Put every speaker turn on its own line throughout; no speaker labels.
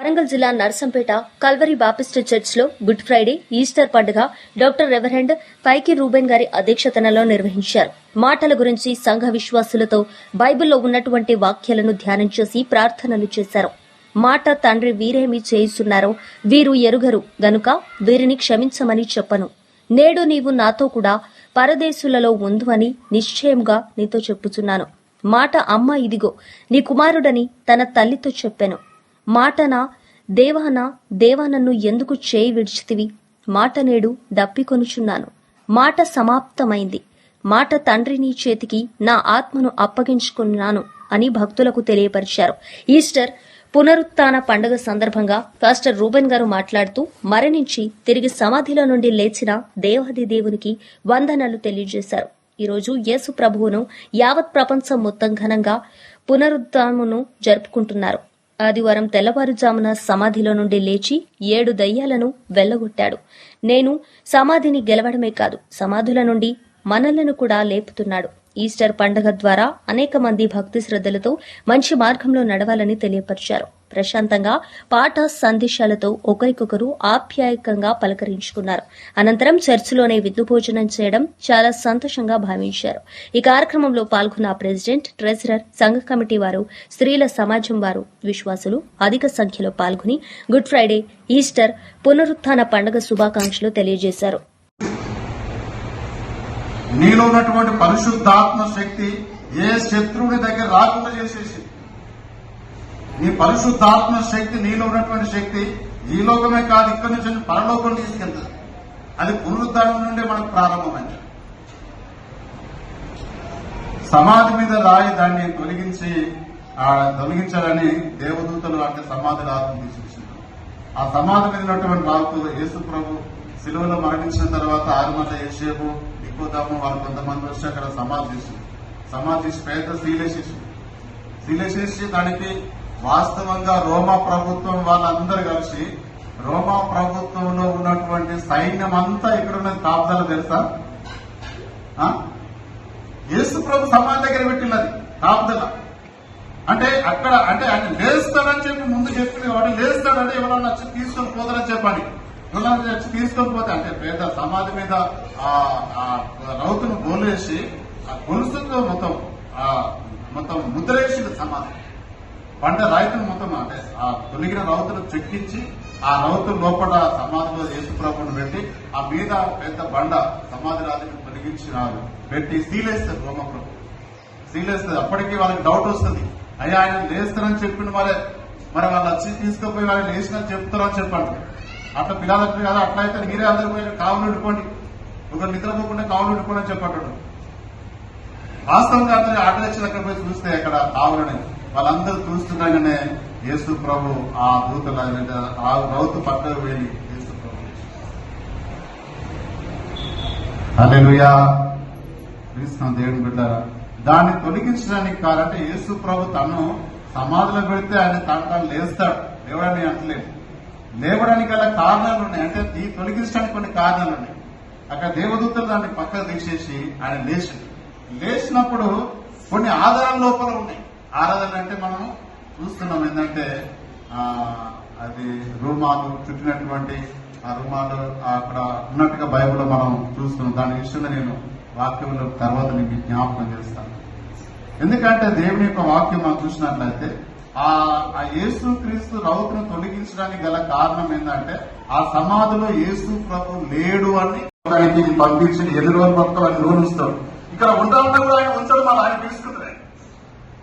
వరంగల్ జిల్లా Narsampet Calvary Baptist church లో good Friday, Easter పండుగ డాక్టర్ రెవరెండ్ పైకి రూబెన్ గారి అధ్యక్షతనలో నిర్వహించారు. మాటల గురించి సంఘ విశ్వాసులతో బైబిల్లో ఉన్నటువంటి వాక్యాలను ధ్యానం చేసి ప్రార్థనలు చేశారు. మాట తండ్రి వీరేమి చేయిస్తున్నారో వీరు ఎరుగరు గనుక వీరిని క్షమించమని చెప్పను. నేడు నీవు నాతో కూడా పరదేశులలో ఉందు అని నిశ్చయంగా నీతో చెప్పుచున్నాను. మాట అమ్మ ఇదిగో నీ కుమారుడని తన తల్లితో చెప్పెను. మాటనా దేవా నన్ను ఎందుకు చేయి విడిచితివి? మాట నేడు దప్పికొనుచున్నాను. మాట సమాప్తమైంది. మాట తండ్రి నీ చేతికి నా ఆత్మను అప్పగించుకున్నాను అని భక్తులకు తెలియపరిచారు. ఈస్టర్ పునరుత్థాన పండుగ సందర్భంగా పాస్టర్ రూబెన్ గారు మాట్లాడుతూ మరణించి తిరిగి సమాధిలో నుండి లేచిన దేవాది దేవునికి వందనాలు తెలియజేశారు. ఈరోజు యేసు ప్రభువును యావత్ ప్రపంచం మొత్తం ఘనంగా పునరుద్ధానమును జరుపుకుంటున్నారు. ఆదివారం తెల్లవారుజామున సమాధిలో నుండి లేచి 7 దయ్యాలను వెళ్లగొట్టాడు. నేను సమాధిని గెలవడమే కాదు, సమాధుల నుండి మనలను కూడా లేపుతున్నాడు. ఈస్టర్ పండుగ ద్వారా అనేక మంది భక్తి శ్రద్ధలతో మంచి మార్గంలో నడవాలని తెలియపరిచారు. ప్రశాంతంగా పాట సందేశాలతో ఒకరికొకరు ఆప్యాయకంగా పలకరించుకున్నారు. అనంతరం చర్చిలోనే విందు భోజనం చేయడం చాలా సంతోషంగా భావించారు. ఈ కార్యక్రమంలో పాల్గొన్న ప్రెసిడెంట్, ట్రెజరర్, సంఘ కమిటీ వారు, స్త్రీల సమాజం వారు, విశ్వాసులు అధిక సంఖ్యలో పాల్గొని గుడ్ ఫ్రైడే, ఈస్టర్ పునరుత్థాన పండుగ శుభాకాంక్షలు తెలియజేశారు.
నీలో ఉన్నటువంటి పరిశుద్ధాత్మ శక్తి ఏ శత్రువుని దగ్గర రాకుండా చేసేసి, నీ పరిశుద్ధాత్మ శక్తి, నీలో ఉన్నటువంటి శక్తి ఈ లోకమే కాదు, ఇక్కడి నుంచి పరలోకం తీసుకెళ్తుంది. అది పునరుద్ధానం నుండి మనకు ప్రారంభమైంది. సమాధి మీద రాయి దాన్ని తొలగించాలని దేవదూతలు అంటే సమాధి రాతను తీసుకొచ్చింది. ఆ సమాధి మీద ఉన్నటువంటి రాతు యేసు ప్రభు శిలువలో మరణించిన తర్వాత ఆరుమత యేసేపు నికోదేము వాళ్ళు కొంతమంది వచ్చి అక్కడ సమాధి చేసి పేద శీలేసేసి దానికి వాస్తవంగా రోమా ప్రభుత్వం వాళ్ళందరూ కలిసి, రోమా ప్రభుత్వంలో ఉన్నటువంటి సైన్యం అంతా ఇక్కడ ఉన్నది కాపుదల తెలుసా? యేసు ప్రభు సమాధి దగ్గర పెట్టినది కాపుదల. అంటే అక్కడ అంటే ఆయన లేస్తాడని చెప్పి ముందు చెప్పింది కాబట్టి లేస్తాడంటే ఎవరన్నా వచ్చి తీసుకొని పోతారని చెప్పండి. ఎవరన్నా వచ్చి తీసుకొని పోతే అంటే పేద సమాధి మీద రౌతును బోలేసి ఆ గొలుసుతో మొత్తం ముద్రేసింది సమాధి. పంట రైతును మొత్తం అంటే ఆ తొలిగిన రౌతును చెక్కించి ఆ రౌతు లోపల సమాధిలో యేసుప్రభుని పెట్టి ఆ మీద పెద్ద బండ సమాధి రాతిని తొలగించి పెట్టి సీలేస్తారు. రోమప్రభు సీలేస్తుంది. అప్పటికి వాళ్ళకి డౌట్ వస్తుంది, అయ్యా ఆయన లేస్తారని చెప్పిండు, మరి వాళ్ళు వచ్చి తీసుకుపోయి వాళ్ళు లేచినని చెప్తారని చెప్పండి. అట్లా పిల్లలకి కదా, అట్లయితే మీరే అందరు పోయి కావులు ఉండిపోండి, ఒకరు నిద్రపోకుండా కావులు ఉండిపోండి అని చెప్పంటాడు. వాస్తవంగా అందరూ ఆటలచ్చిన అక్కడ పోయి చూస్తే అక్కడ కావులని వాళ్ళందరూ చూస్తుండగానే యేసు ప్రభు ఆ దూతల ఆ రౌతు పక్కకు వెళ్ళి యేసు ప్రభు హల్లెలూయా క్రీస్తు దేవుని బిడ్డారా, దాన్ని తొలగించడానికి కాదంటే యేసు ప్రభు తను సమాధిలో పెడితే ఆయన తాను లేస్తాడు. లేవడని అంటలేదు. లేవడానికి గల కారణాలు ఉన్నాయి. అంటే ఈ తొలగించడానికి కొన్ని కారణాలు ఉన్నాయి. అక్కడ దేవదూతలు దాన్ని పక్కకు తీసేసి ఆయన లేచినప్పుడు కొన్ని ఆధారాల లోపల ఉన్నాయి. ఆరాధన అంటే మనం చూస్తున్నాం ఏంటంటే అది రూమాలు చుట్టినటువంటి ఆ రూమాలు అక్కడ ఉన్నట్టుగా బైబిల్లో మనం చూస్తున్నాం. దాని విషయంలో నేను వాక్యంలో తర్వాత మీకు జ్ఞాపకం చేస్తాను. ఎందుకంటే దేవుని యొక్క వాక్యం మనం చూసినట్లయితే ఆ యేసు క్రీస్తు రౌతును తొలగించడానికి గల కారణం ఏంటంటే ఆ సమాధిలో యేసు ప్రభు లేడు అని పంపించి 8 రోజుల మొత్తం ఆయన నూరుస్తాడు. ఇక్కడ ఉంటానంటే కూడా ఆయన ఉంచడు, మళ్ళీ ఆయన తీసుకుంటాడు.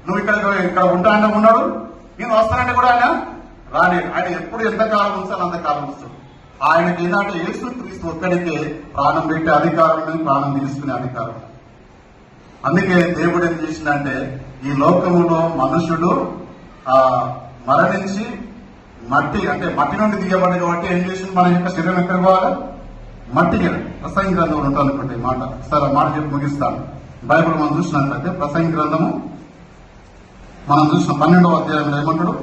నువ్వు ఇక్కడ ఉంటానంటే ఉన్నాడు, నేను వస్తానంటే కూడా ఆయన రాలేదు. ఆయన ఎప్పుడు ఎంతకాలం ఉంచాలి అంతకాలం ఉంచాడు. ఆయనకి ఏంటంటే యేసు క్రీస్తు ఒక్కడికే ప్రాణం పెట్టే అధికారం, ప్రాణం తీసుకునే అధికారం. అందుకే దేవుడు ఏం చేసిందంటే ఈ లోకములో మనుషుడు మరణించి మట్టి నుండి దిగబడి కాబట్టి ఏం చేసింది, మన యొక్క శరీరం ఎక్కడ పోవాలి? మట్టికి. ప్రసంగి గ్రంథం ఉంటుంది అనుకోండి మాట. సరే మాట చెప్పి ముగిస్తాను. బైబిల్ మనం చూసినట్లయితే ప్రసంగి గ్రంథము మనం చూసిన 12వ అధ్యాయంలో ఏమంటాడు?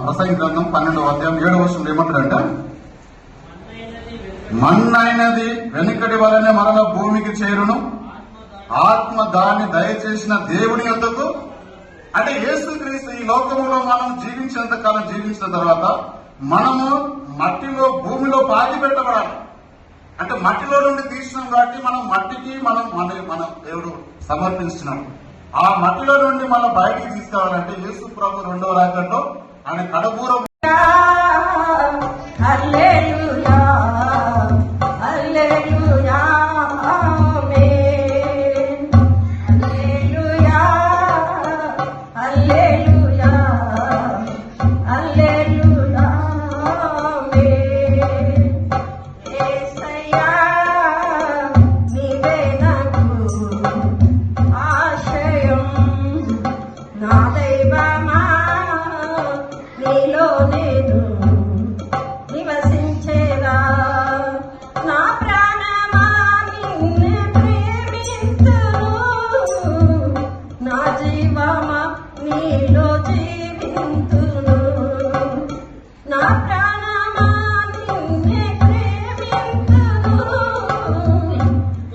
ప్రసంగి గ్రంథం 12వ అధ్యాయం 7వ వచనంలో ఏమంటాడంటే, మన్నైనది వెనుకటి వలనే మరల భూమికి చేరును, ఆత్మ దాన్ని దయచేసిన దేవుని యొద్దకు అంటే యేసుక్రీస్తు ఈ లోకంలో మనం జీవించినంత కాలం జీవించిన తర్వాత మనము మట్టిలో భూమిలో పాతి పెట్టబడాలి. అంటే మట్టిలో నుండి తీసినాం కాబట్టి మనం మట్టికి మన దేవుడు సమర్పించినాం. ఆ మట్టిలో నుండి మనం బయటికి తీసుకోవాలంటే యేసు ప్రభు 2వ రాకడలో ఆయన కడపూరం
హల్లెలూయా హల్లెలూయా ఆమేన్ హల్లెలూయా హల్లెలూయా హల్లెలూయా ఆమేన్ యేసయ్యా నీవే నాకు ఆశ్రయం నా దైవమా నీలో నేను నివసించేదా నా ప్రాణమా నిన్నే ప్రేమింతును నా జీవమా నీలో జీవింతును నా ప్రాణమా నిన్నే ప్రేమింతును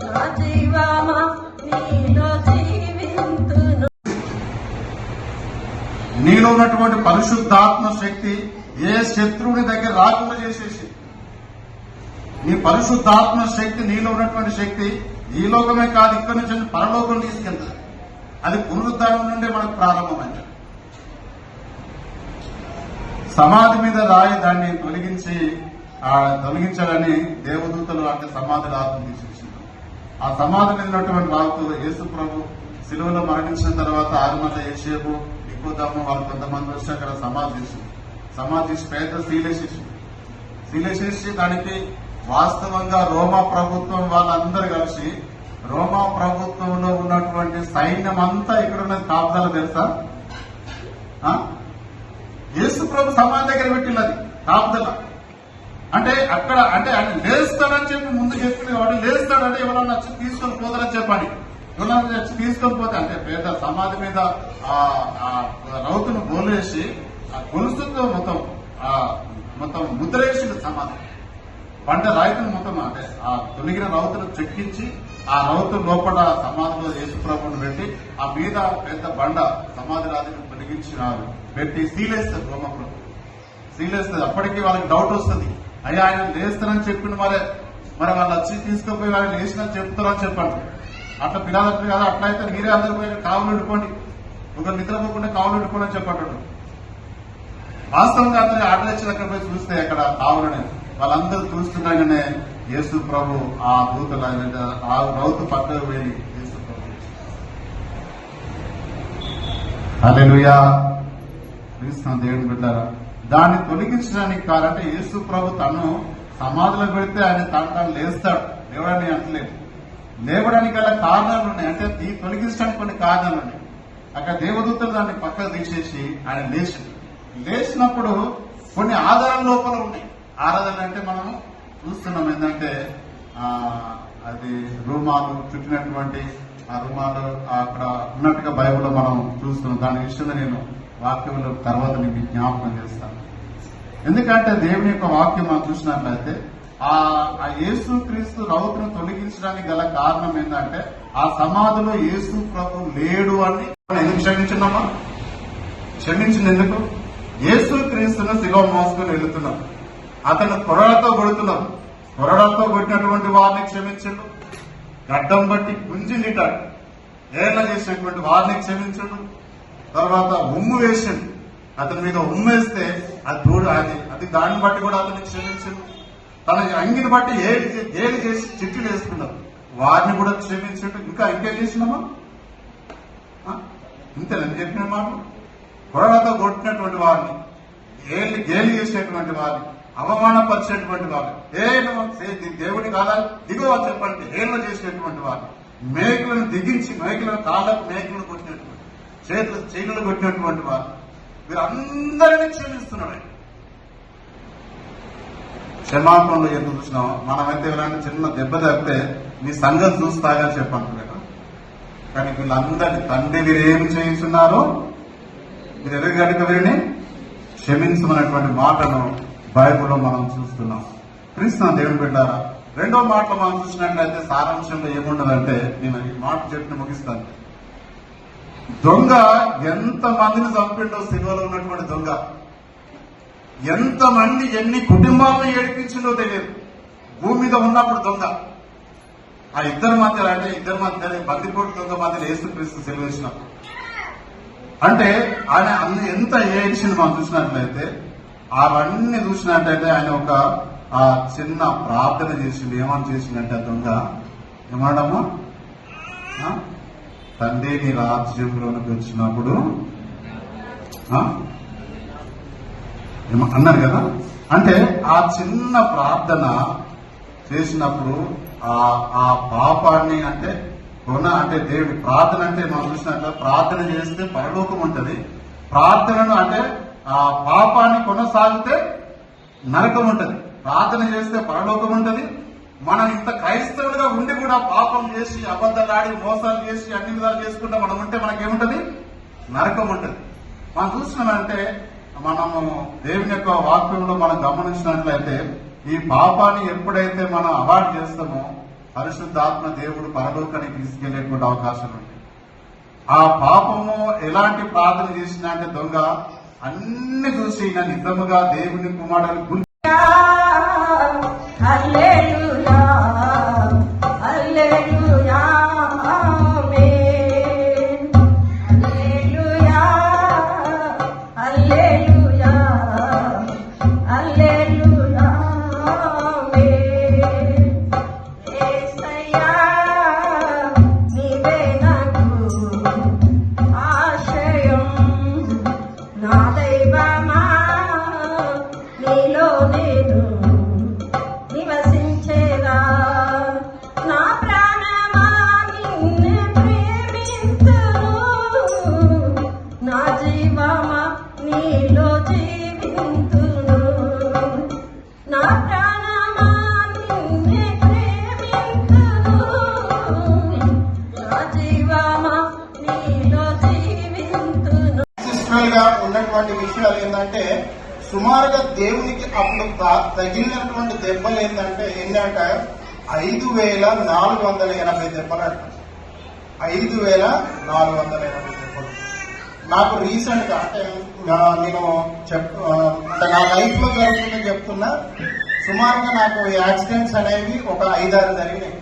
నా జీవమా నీలో జీవింతును.
నీలో ఉన్నటువంటి పరిశుద్ధాత్మ శక్తి ఏ శత్రువుని దగ్గర రాకుండా చేసేసి, నీ పరిశుద్ధాత్మ శక్తి నీలో ఉన్నటువంటి శక్తి ఈ లోకమే కాదు, ఇక్కడి నుంచి పరలోకం తీసుకెళ్తుంది. అది పునరుద్ధానం నుండి మనకు ప్రారంభమైంది. సమాధి మీద రాయి దాన్ని తొలగించాలని దేవదూతలు అంటే సమాధి రాత్రి తీసుకొచ్చింది. ఆ సమాధి మీద ఉన్నటువంటి రాతు యేసు ప్రభు శిలువలో మరణించిన తర్వాత 6 మంది ఏసేపు ఎక్కువదాము వాళ్ళు కొంతమంది వచ్చి అక్కడ సమాధి చేసి పెద్ద శీలేసేసి దానికి వాస్తవంగా రోమా ప్రభుత్వం వాళ్ళందరూ కలిసి రోమా ప్రభుత్వంలో ఉన్నటువంటి సైన్యం అంతా ఇక్కడ ఉన్నది కాపుదల తెలుసా? యేసు ప్రభు సమాధి దగ్గర పెట్టినది కాపుదల. అంటే అక్కడ అంటే ఆయన లేస్తాడని చెప్పి ముందు చెప్పింది కాబట్టి లేస్తాడంటే ఎవరన్నా వచ్చి తీసుకొని పోతారని చెప్పండి. ఎవరన్నా వచ్చి తీసుకొని పోతే అంటే పేద సమాధి మీద ఆ రౌతును బోలేసి ఆ గొలుసుతో మొత్తం ముద్రేసింది సమాధి. పంట రాయితను మొత్తం అంటే ఆ తొలగిన రౌతును చెక్కించి ఆ రౌతు లోపల సమాధిలో యేసుప్రభుని పెట్టి ఆ మీద పెద్ద బండ సమాధి రాతిని తొలగించినారు పెట్టి సీలేస్తారు రోమప్రభు సీలేస్తుంది. అప్పటికి వాళ్ళకి డౌట్ వస్తుంది, అయ్యా ఆయన లేస్తారని చెప్పిండు మరి వాళ్ళు వచ్చి తీసుకుపోయి ఆయన లేచినని చెప్తారని చెప్పండి. అట్లా పిల్లలు కదా, అట్లయితే మీరే అందరు పోయి కావులు ఉండిపోండి, ఒకరు నిద్రపోకుండా కావులు ఉండిపోండి అని చెప్పంటాడు. వాస్తవంగా అతను ఆటలేచ్చిన అక్కడ పోయి చూస్తే అక్కడ కావులని వాళ్ళందరూ చూస్తుండగానే యేసు ప్రభు ఆ దూతల ఆ రౌతు పక్కకు వెళ్ళి యేసు ప్రభు హల్లెలూయా క్రీస్తు దేవుని బిడ్డారా, దాన్ని తొలగించడానికి కాదంటే యేసు ప్రభు తను సమాధిలో పెడితే ఆయన తను లేస్తాడు. లేవడని అంటలేదు, లేవడానికి గల కారణాలు ఉన్నాయి. అంటే తొలగించడానికి కొన్ని కారణాలు ఉన్నాయి. అక్కడ దేవదూతలు దాన్ని పక్కకు తీసేసి ఆయన లేచినప్పుడు కొన్ని ఆధారాల లోపల ఉన్నాయి. ఆరాధన అంటే మనం చూస్తున్నాం ఏంటంటే అది రూమాలు చుట్టినటువంటి ఆ రూమాలు అక్కడ ఉన్నట్టుగా బైబిల్లో మనం చూస్తున్నాం. దాని విషయంలో నేను వాక్యంలో తర్వాత మీకు జ్ఞాపకం చేస్తాను. ఎందుకంటే దేవుని యొక్క వాక్యం మనం చూసినట్లయితే ఆ యేసు క్రీస్తు రౌతును తొలగించడానికి గల కారణం ఏంటంటే ఆ సమాధిలో యేసు ప్రభు లేడు అని ఎందుకు క్షమించున్నామా? క్షమించింది ఎందుకు? యేసు క్రీస్తును శిలువ మోసుకుని వెళుతున్నాం, అతను కొరడాతో కొడుతున్నాం. కొరడాతో కొట్టినటువంటి వారిని క్షమించండు, గడ్డం బట్టి గుంజినిటాడు ఏళ్ళ చేసినటువంటి వారిని క్షమించండు. తర్వాత ఉమ్ము వేసిండు, అతని మీద ఉమ్మేస్తే అది దాన్ని బట్టి కూడా అతన్ని క్షమించండు. తన అంగిని బట్టి ఏలి చేసి చిట్టులు వేసుకున్నారు, వారిని కూడా క్షమించండు. ఇంకేం చేసినామా? ఇంతేనని చెప్పిన మాట. కొరడాతో కొట్టినటువంటి వారిని, గేలి చేసినటువంటి వారిని, అవమానపరిచేటువంటి వారిని, దేవుడి కాలాలు దిగువ చెప్పండి ఏళ్ళు చేసినటువంటి వారిని, మేకులను దిగించి మేకులను కాళ్ళకు మేకులను కొట్టినటువంటి, చేతులు కొట్టినటువంటి వారు, వీరందరినీ క్షమిస్తున్నాడు. క్షమాపణలు ఎందుకు చూసినాం? మనమైతే ఇలాంటి చిన్న దెబ్బ తప్పితే నీ సంగతి చూస్తాగా చెప్పంటున్నాడు. కానీ వీళ్ళందరినీ తండ్రి వీరేం చేయించున్నారో మీరు ఎదురుగడిక వీరిని క్షమించమనేటువంటి మాటను బైబిల్లో మనం చూస్తున్నాం. క్రీస్తు దేవుని బిడ్డారా, 2వ మాటలో మనం చూసినట్లయితే సారాంశంలో ఏముండదంటే, నేను ఈ మాట చెప్పి ముగిస్తాను. దొంగ ఎంత మందిని చంపిండో, సినిమాలో ఉన్నటువంటి దొంగ ఎంతమంది ఎన్ని కుటుంబాలను ఏడిపించిండో తెలియదు. భూమి మీద ఉన్నప్పుడు దొంగ ఆ ఇద్దరి మధ్య బందిపోటు దొంగ మధ్యలో యేసుక్రీస్తు సెలవేసినప్పుడు అంటే ఆయన అన్ని ఎంత ఏడ్చింది మనం చూసినట్లయితే, అవన్నీ చూసినట్లయితే ఆయన ఒక ఆ చిన్న ప్రార్థన చేసిండు. ఏమని చేసిందంటే ఆ దొంగ ఏమన్నాడమ్మా, తండ్రి నీ రాజ్యంలోనికి వచ్చినప్పుడు అన్నారు కదా. అంటే ఆ చిన్న ప్రార్థన చేసినప్పుడు ఆ పాపాన్ని అంటే దేవుడి ప్రార్థన అంటే మనం చూసినట్ల ప్రార్థన చేస్తే పరలోకం ఉంటది. ప్రార్థనను అంటే ఆ పాపాన్ని కొనసాగితే నరకం ఉంటది. ప్రార్థన చేస్తే పరలోకం ఉంటది. మనం ఇంత క్రైస్తవులుగా ఉండి కూడా పాపం చేసి అబద్ధాలాడి మోసాలు చేసి అన్ని విధాలు చేసుకుంటా మనం ఉంటే మనకేముంటది, నరకం ఉంటది. మనం చూస్తున్నామంటే మనము దేవుని యొక్క వాక్యంలో మనం గమనించినట్లయితే ఈ పాపాన్ని ఎప్పుడైతే మనం అవాయిడ్ చేస్తామో పరిశుద్ధాత్మ దేవుడు పరలోకానికి తీసుకెళ్లేటువంటి అవకాశం ఉంది. ఆ పాపము ఎలాంటి ప్రార్థన చేసినా అంటే దొంగ అన్ని చూసి నా నిజముగా దేవుని కుమారుడు గురించి
హల్లెలూయా హల్లెలూయా ఆమేన్ హల్లెలూయా హల్లెలూయా హల్లెలూయా ఆమేన్ యేసయ్యా నీవే నాకు ఆశ్రయం నా దైవమా నీలో నేను నివసించేదా నా ప్రాణమా నిన్ను ప్రేమింతును నా జీవమా నీలో జీవింతును నా ప్రాణమా నిన్ను ప్రేమింతును నా జీవమా నీలో జీవింతును.
గా ఉన్నటువంటి విషయాలు ఏంటంటే సుమారుగా దేవునికి అప్పుడు తగిలినటువంటి దెబ్బలు ఏంటంటే 5,480 దెబ్బలు అంట. 5,480 దెబ్బలు. నాకు రీసెంట్ గా అంటే నేను నా లైఫ్ లో జరుగుతుందని చెప్తున్నా. సుమారుగా నాకు యాక్సిడెంట్స్ అనేవి ఒక 5-6 జరిగినాయి.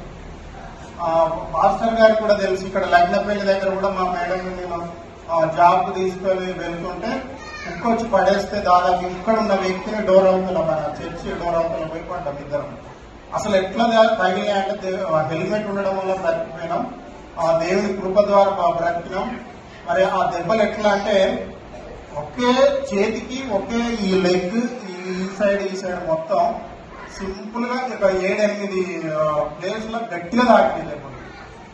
మాస్టర్ గారు కూడా తెలుసు. ఇక్కడ లగ్నపల్లి దగ్గర కూడా మా మేడం నేను జాబ్ తీసుకొని వెళ్తుంటే కుక్క వచ్చి పడేస్తే దాదాపు ఇక్కడ ఉన్న వ్యక్తిని డోర్ అవుతున్నా మన చర్చి డోర్ అవుతున్నా పోయి పడ్డాం ఇద్దరం. అసలు ఎట్లా తగిలి అంటే హెల్మెట్ ఉండడం వల్ల బ్రతికిపోయినాం. ఆ దేవుని కృప ద్వారా బ్రతికినాం. మరి ఆ దెబ్బలు ఎట్లా అంటే ఒకే చేతికి ఒకే ఈ లెగ్ ఈ సైడ్ మొత్తం సింపుల్ గా ఒక 7-8 ప్లేస్ లో గట్టిగా తాకింది.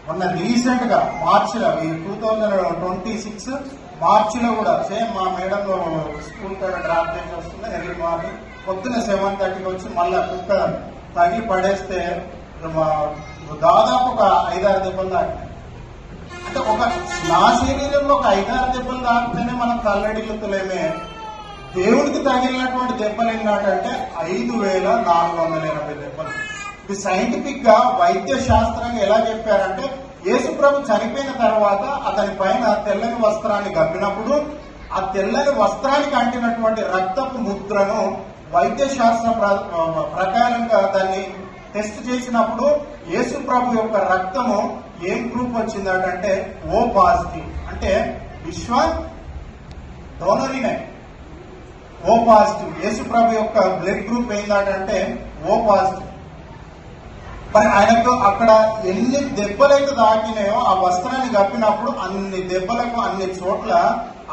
మొన్న రీసెంట్ గా మార్చిలో 2026 మార్చిలో కూడా సేమ్ మా మేడం స్కూల్ కాడ డ్రాప్ చేసి వస్తుంది. ఎర్లీ మార్నింగ్ పొద్దున్న 7:30కి వచ్చి మళ్ళా కుక్క తగిలి పడేస్తే దాదాపు ఒక 5-6 దెబ్బలు తాకినాయి. అంటే నా శరీరంలో ఒక 5-6 దెబ్బలు తాకితేనే మనం కల్లడిల్లుతులేమే. దేవుడికి తగిలినటువంటి దెబ్బలు ఏంటంటే 5,480 దెబ్బలు. ఇది సైంటిఫిక్ గా వైద్య శాస్త్రంగా ఎలా చెప్పారంటే యేసుప్రభు చనిపోయిన తర్వాత అతని పైన తెల్లని వస్త్రాన్ని కప్పినప్పుడు ఆ తెల్లని వస్త్రానికి అంటినటువంటి రక్తపు ముద్రను వైద్య శాస్త్ర ప్రకారంగా దాన్ని టెస్ట్ చేసినప్పుడు యేసుప్రభు యొక్క రక్తము ఏం గ్రూప్ వచ్చిందంటే O పాజిటివ్. అంటే విశ్వ డోనరీనే O పాజిటివ్. యేసుప్రభు యొక్క బ్లడ్ గ్రూప్ ఏంటంటే O పాజిటివ్. మరి ఆయనకు అక్కడ ఎన్ని దెబ్బలైతే తాకినాయో ఆ వస్త్రాన్ని కప్పినప్పుడు అన్ని దెబ్బలకు అన్ని చోట్ల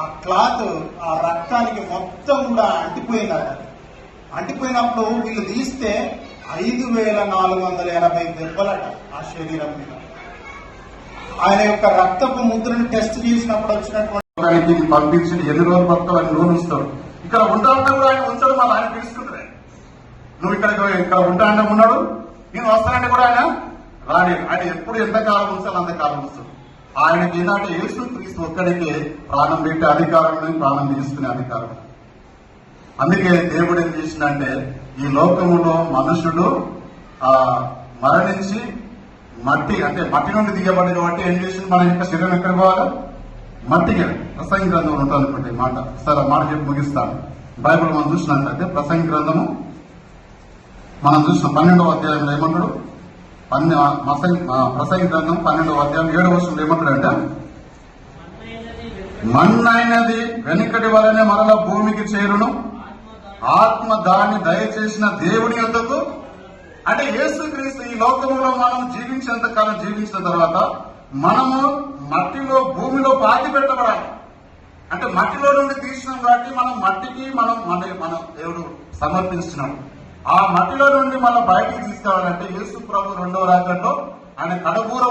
ఆ క్లాత్ ఆ రక్తానికి మొత్తం కూడా అంటిపోయింది. అంటిపోయినప్పుడు వీళ్ళు తీస్తే 5,480 దెబ్బలట ఆ శరీరం మీద. ఆయన యొక్క రక్తపు ముద్రను టెస్ట్ చేసినప్పుడు వచ్చినటువంటి
పంపించి ఎన్ని రోజులు మొత్తం ఆయన లోన్ ఇస్తాడు. ఇక్కడ ఉంటానంటే కూడా ఆయన ఉంచడం మళ్ళీ ఆయన పిలుచుకుంటారు. నువ్వు ఇక్కడ ఉంటానంటే ఉన్నాడు, నేను వస్తానంటే కూడా ఆయన రాని. ఆయన ఎప్పుడు ఎంతకాలం ఉంచాలి అంతకాలం ఉంచాడు. ఆయనకి ఏంటంటే యేసు క్రీస్తు ఒక్కడికి ప్రాణం పెట్టే అధికారం, ప్రాణం తీసుకునే అధికారం. అందుకే దేవుడు ఏం చేసిందంటే ఈ లోకములో మనుషుడు మరణించి మట్టి నుండి దిగబడిన బట్టి ఏం చేసింది, మన యొక్క శరీరం ఎక్కడ పోవాలి, మట్టికి ప్రసంగి గ్రంథం ఉంటుంది అనుకోండి మాట. సరే ఆ మాట చెప్పి ముగిస్తాను. బైబిల్ మనం చూసినట్లయితే ప్రసంగి గ్రంథము మనం చూసిన 12వ అధ్యాయంలో ఏమంటాడు? ప్రసంగి గ్రంథం 12వ అధ్యాయం 7వ వచనంలో ఏమంటాడంటే, మన్నైనది వెనుకటి వలనే మరల భూమికి చేరును, ఆత్మ దాన్ని దయచేసిన దేవుని యొద్దకు. అంటే యేసుక్రీస్తు ఈ లోకంలో మనం జీవించేంత కాలం జీవించిన తర్వాత మనము మట్టిలో భూమిలో పాతి పెట్టబడాలి. అంటే మట్టిలో నుండి తీసినాం కాబట్టి మనం మట్టికి మనం దేవుడు సమర్పిస్తున్నాం. ఆ మట్టిలో నుండి మనం బయటికి తీసుకురావాలంటే యేసు ప్రభు 2వ రాకడలో ఆయన కడబూర